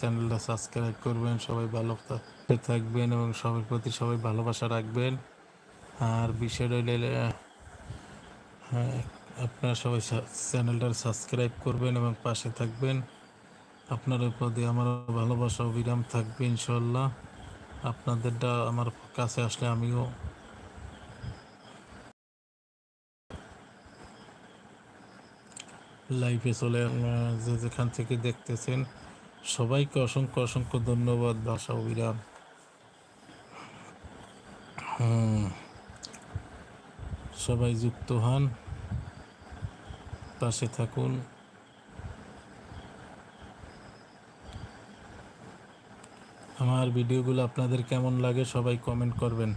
চ্যানেলটা সাবস্ক্রাইব করবেন। সবাই ভালো থাকবেন এবং সবার প্রতি সবাই ভালোবাসা রাখবেন। আর বিষয়টা হইলে আপনারা সবাই চ্যানেলটা সাবস্ক্রাইব করবেন এবং পাশে থাকবেন। আপনার প্রতি আমার ভালোবাসা অবিরাম থাকবে ইনশাল্লাহ। আপনাদেরটা আমার কাছে আসলে আমিও লাইভে চলে যে যেখান থেকে দেখতেছেন সবাইকে অসংখ্য অসংখ্য ধন্যবাদ। ভাষা অবিরাম সবাই যুক্ত হন, পাশে থাকুন। আমার ভিডিওগুলো আপনাদের কেমন লাগে সবাই কমেন্ট করবেন।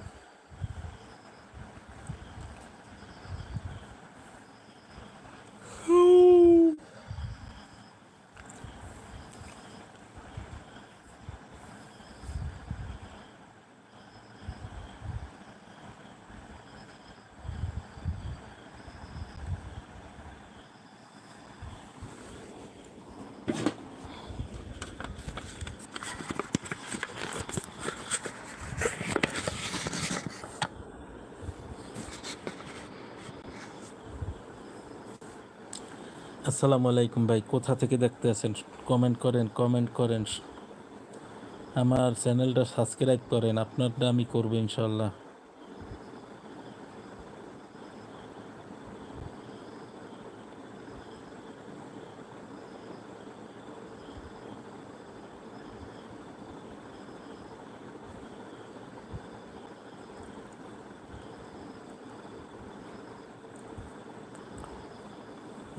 আসসালামু আলাইকুম ভাই, কোথা থেকে দেখতে আছেন কমেন্ট করেন, কমেন্ট করেন। আমার চ্যানেলটা সাবস্ক্রাইব করেন, আপনারটা আমি করবো ইনশাল্লাহ।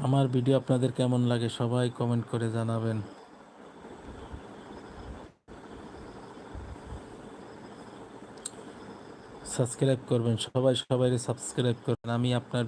আমার ভিডিও আপনাদের কেমন লাগে সবাই কমেন্ট করে জানাবেন। সাবস্ক্রাইব করবেন, সবাই সবাই সাবস্ক্রাইব করবেন। আমি আপনার